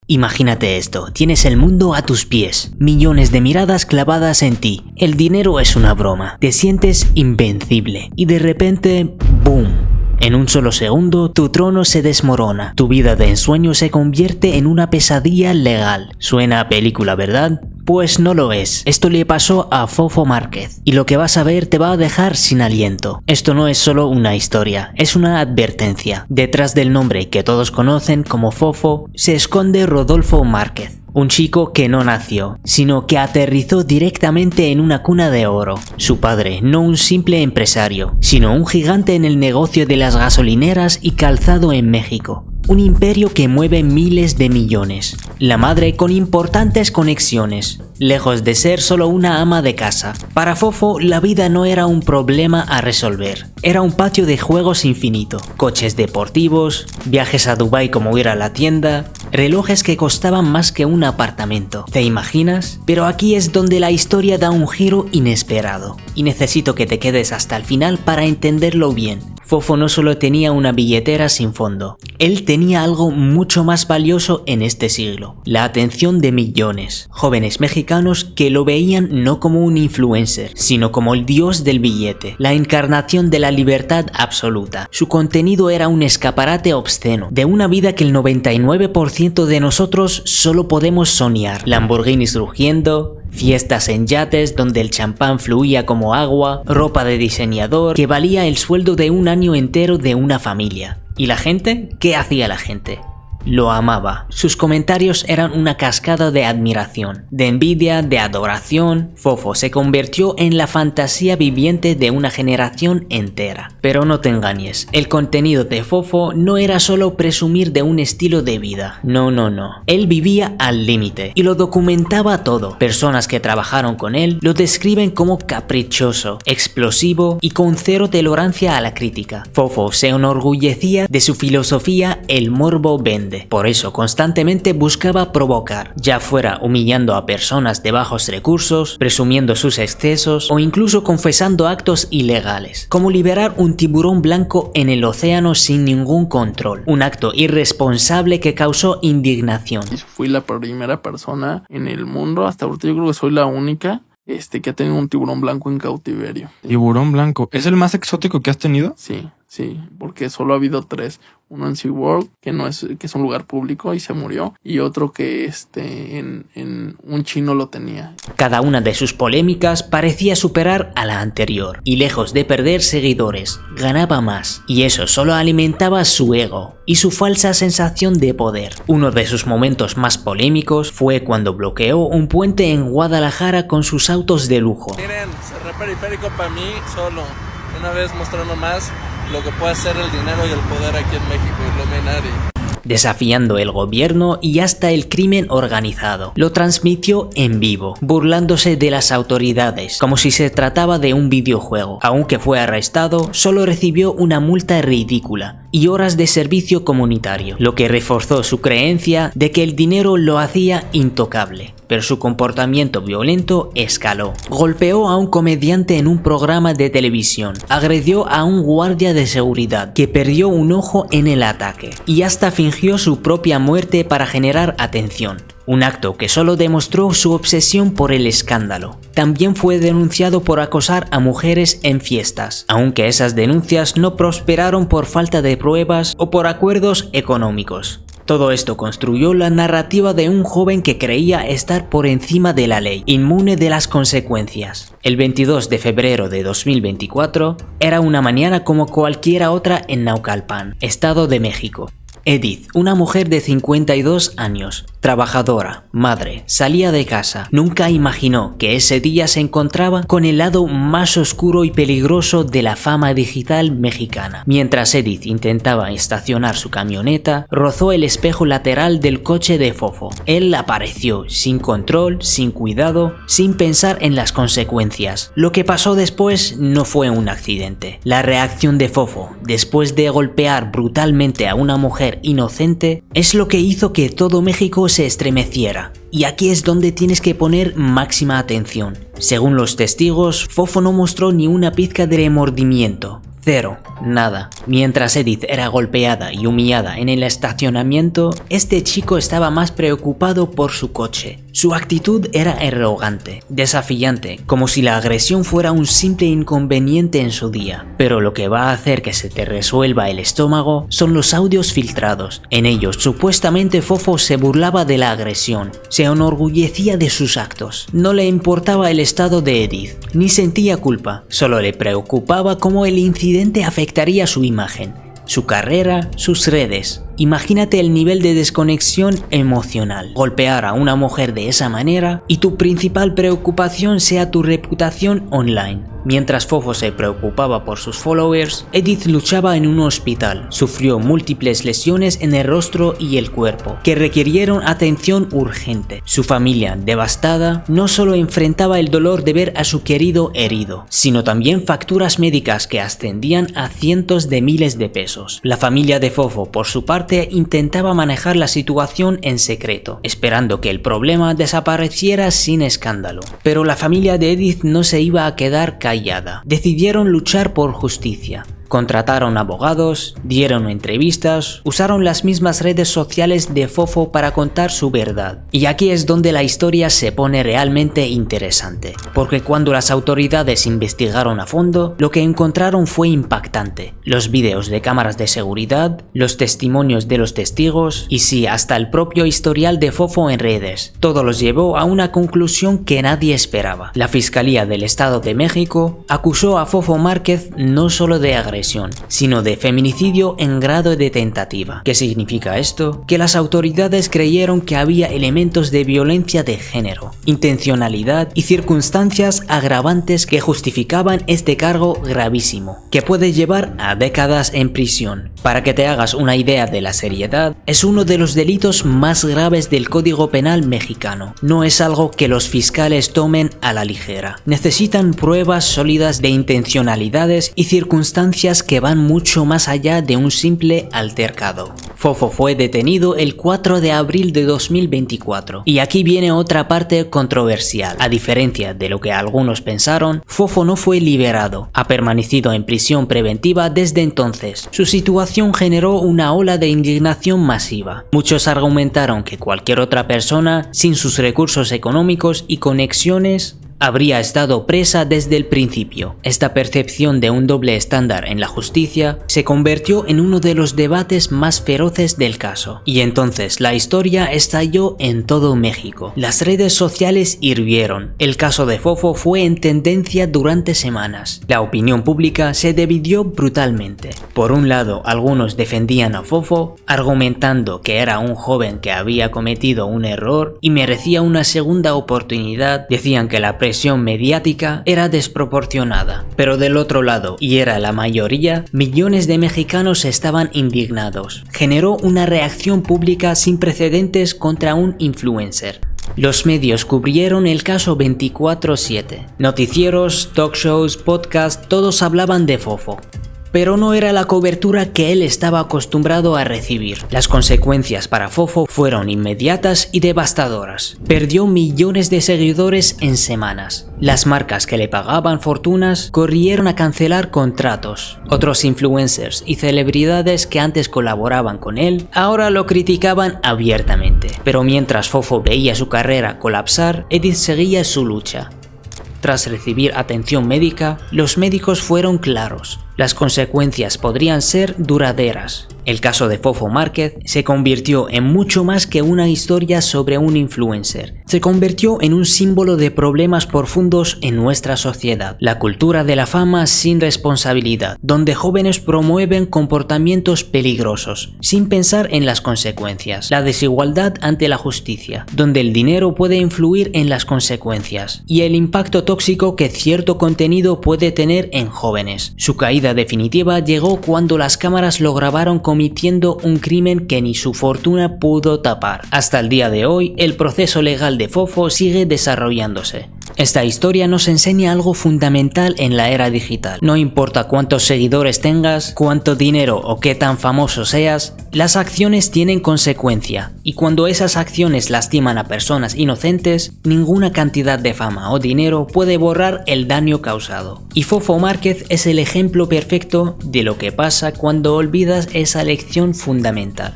Imagínate esto, tienes el mundo a tus pies, millones de miradas clavadas en ti, el dinero es una broma, te sientes invencible y de repente, ¡boom! En un solo segundo, tu trono se desmorona, tu vida de ensueño se convierte en una pesadilla legal. Suena a película, ¿verdad? Pues no lo es. Esto le pasó a Fofo Márquez y lo que vas a ver te va a dejar sin aliento. Esto no es solo una historia, es una advertencia. Detrás del nombre que todos conocen como Fofo se esconde Rodolfo Márquez. Un chico que no nació, sino que aterrizó directamente en una cuna de oro. Su padre, no un simple empresario, sino un gigante en el negocio de las gasolineras y calzado en México. Un imperio que mueve miles de millones. La madre con importantes conexiones, lejos de ser solo una ama de casa. Para Fofo, la vida no era un problema a resolver. Era un patio de juegos infinito. Coches deportivos, viajes a Dubái como ir a la tienda, relojes que costaban más que un apartamento. ¿Te imaginas? Pero aquí es donde la historia da un giro inesperado. Y necesito que te quedes hasta el final para entenderlo bien. Fofo no solo tenía una billetera sin fondo, él tenía algo mucho más valioso en este siglo, la atención de millones, jóvenes mexicanos que lo veían no como un influencer, sino como el dios del billete, la encarnación de la libertad absoluta. Su contenido era un escaparate obsceno, de una vida que el 99% de nosotros solo podemos soñar. Lamborghinis rugiendo, fiestas en yates donde el champán fluía como agua, ropa de diseñador que valía el sueldo de un año entero de una familia. ¿Y la gente? ¿Qué hacía la gente? Lo amaba. Sus comentarios eran una cascada de admiración, de envidia, de adoración. Fofo se convirtió en la fantasía viviente de una generación entera. Pero no te engañes, el contenido de Fofo no era solo presumir de un estilo de vida. No. Él vivía al límite y lo documentaba todo. Personas que trabajaron con él lo describen como caprichoso, explosivo y con cero tolerancia a la crítica. Fofo se enorgullecía de su filosofía "el morbo vende". Por eso constantemente buscaba provocar, ya fuera humillando a personas de bajos recursos, presumiendo sus excesos o incluso confesando actos ilegales, como liberar un tiburón blanco en el océano sin ningún control, un acto irresponsable que causó indignación. Fui la primera persona en el mundo, hasta ahorita yo creo que soy la única que ha tenido un tiburón blanco en cautiverio. ¿Tiburón blanco? ¿Es el más exótico que has tenido? Sí, porque solo ha habido 3. Uno en SeaWorld, que es un lugar público y se murió. Y otro que en un chino lo tenía. Cada una de sus polémicas parecía superar a la anterior. Y lejos de perder seguidores, ganaba más. Y eso solo alimentaba su ego y su falsa sensación de poder. Uno de sus momentos más polémicos fue cuando bloqueó un puente en Guadalajara con sus autos de lujo. Miren, cerré periférico para mí solo. Una vez mostrando más lo que puede hacer el dinero y el poder aquí en México, Illuminati. Desafiando el gobierno y hasta el crimen organizado. Lo transmitió en vivo, burlándose de las autoridades, como si se trataba de un videojuego. Aunque fue arrestado, solo recibió una multa ridícula y horas de servicio comunitario, lo que reforzó su creencia de que el dinero lo hacía intocable. Pero su comportamiento violento escaló. Golpeó a un comediante en un programa de televisión, agredió a un guardia de seguridad que perdió un ojo en el ataque y hasta fingió su propia muerte para generar atención. Un acto que solo demostró su obsesión por el escándalo. También fue denunciado por acosar a mujeres en fiestas, aunque esas denuncias no prosperaron por falta de pruebas o por acuerdos económicos. Todo esto construyó la narrativa de un joven que creía estar por encima de la ley, inmune de las consecuencias. El 22 de febrero de 2024 era una mañana como cualquiera otra en Naucalpan, Estado de México. Edith, una mujer de 52 años, trabajadora, madre, salía de casa. Nunca imaginó que ese día se encontraba con el lado más oscuro y peligroso de la fama digital mexicana. Mientras Edith intentaba estacionar su camioneta, rozó el espejo lateral del coche de Fofo. Él apareció, sin control, sin cuidado, sin pensar en las consecuencias. Lo que pasó después no fue un accidente. La reacción de Fofo, después de golpear brutalmente a una mujer inocente, es lo que hizo que todo México se estremeciera. Y aquí es donde tienes que poner máxima atención. Según los testigos, Fofo no mostró ni una pizca de remordimiento. Cero, nada. Mientras Edith era golpeada y humillada en el estacionamiento, este chico estaba más preocupado por su coche. Su actitud era arrogante, desafiante, como si la agresión fuera un simple inconveniente en su día. Pero lo que va a hacer que se te resuelva el estómago son los audios filtrados. En ellos, supuestamente Fofo se burlaba de la agresión, se enorgullecía de sus actos. No le importaba el estado de Edith, ni sentía culpa, solo le preocupaba cómo el incidente afectaría su imagen, su carrera, sus redes. Imagínate el nivel de desconexión emocional. Golpear a una mujer de esa manera y tu principal preocupación sea tu reputación online. Mientras Fofo se preocupaba por sus followers, Edith luchaba en un hospital. Sufrió múltiples lesiones en el rostro y el cuerpo, que requirieron atención urgente. Su familia, devastada, no solo enfrentaba el dolor de ver a su querido herido, sino también facturas médicas que ascendían a cientos de miles de pesos. La familia de Fofo, por su parte, intentaba manejar la situación en secreto, esperando que el problema desapareciera sin escándalo. Pero la familia de Edith no se iba a quedar callada. Decidieron luchar por justicia. Contrataron abogados, dieron entrevistas, usaron las mismas redes sociales de Fofo para contar su verdad. Y aquí es donde la historia se pone realmente interesante, porque cuando las autoridades investigaron a fondo, lo que encontraron fue impactante. Los vídeos de cámaras de seguridad, los testimonios de los testigos y sí, hasta el propio historial de Fofo en redes. Todo los llevó a una conclusión que nadie esperaba. La Fiscalía del Estado de México acusó a Fofo Márquez no solo de agresión, sino de feminicidio en grado de tentativa. ¿Qué significa esto? Que las autoridades creyeron que había elementos de violencia de género, intencionalidad y circunstancias agravantes que justificaban este cargo gravísimo, que puede llevar a décadas en prisión. Para que te hagas una idea de la seriedad, es uno de los delitos más graves del Código Penal mexicano. No es algo que los fiscales tomen a la ligera. Necesitan pruebas sólidas de intencionalidades y circunstancias que van mucho más allá de un simple altercado. Fofo fue detenido el 4 de abril de 2024. Y aquí viene otra parte controversial. A diferencia de lo que algunos pensaron, Fofo no fue liberado. Ha permanecido en prisión preventiva desde entonces. Su situación generó una ola de indignación masiva. Muchos argumentaron que cualquier otra persona, sin sus recursos económicos y conexiones, habría estado presa desde el principio. Esta percepción de un doble estándar en la justicia se convirtió en uno de los debates más feroces del caso. Y entonces la historia estalló en todo México. Las redes sociales hirvieron. El caso de Fofo fue en tendencia durante semanas. La opinión pública se dividió brutalmente. Por un lado, algunos defendían a Fofo, argumentando que era un joven que había cometido un error y merecía una segunda oportunidad. Decían que la presión mediática era desproporcionada, pero del otro lado, y era la mayoría, millones de mexicanos estaban indignados. Generó una reacción pública sin precedentes contra un influencer. Los medios cubrieron el caso 24/7. Noticieros, talk shows, podcasts, todos hablaban de Fofo. Pero no era la cobertura que él estaba acostumbrado a recibir. Las consecuencias para Fofo fueron inmediatas y devastadoras. Perdió millones de seguidores en semanas. Las marcas que le pagaban fortunas corrieron a cancelar contratos. Otros influencers y celebridades que antes colaboraban con él, ahora lo criticaban abiertamente. Pero mientras Fofo veía su carrera colapsar, Edith seguía su lucha. Tras recibir atención médica, los médicos fueron claros. Las consecuencias podrían ser duraderas. El caso de Fofo Márquez se convirtió en mucho más que una historia sobre un influencer. Se convirtió en un símbolo de problemas profundos en nuestra sociedad. La cultura de la fama sin responsabilidad, donde jóvenes promueven comportamientos peligrosos, sin pensar en las consecuencias. La desigualdad ante la justicia, donde el dinero puede influir en las consecuencias. Y el impacto tóxico que cierto contenido puede tener en jóvenes. Su caída definitiva llegó cuando las cámaras lo grabaron cometiendo un crimen que ni su fortuna pudo tapar. Hasta el día de hoy, el proceso legal de Fofo sigue desarrollándose. Esta historia nos enseña algo fundamental en la era digital. No importa cuántos seguidores tengas, cuánto dinero o qué tan famoso seas, las acciones tienen consecuencia, y cuando esas acciones lastiman a personas inocentes, ninguna cantidad de fama o dinero puede borrar el daño causado. Y Fofo Márquez es el ejemplo perfecto de lo que pasa cuando olvidas esa lección fundamental.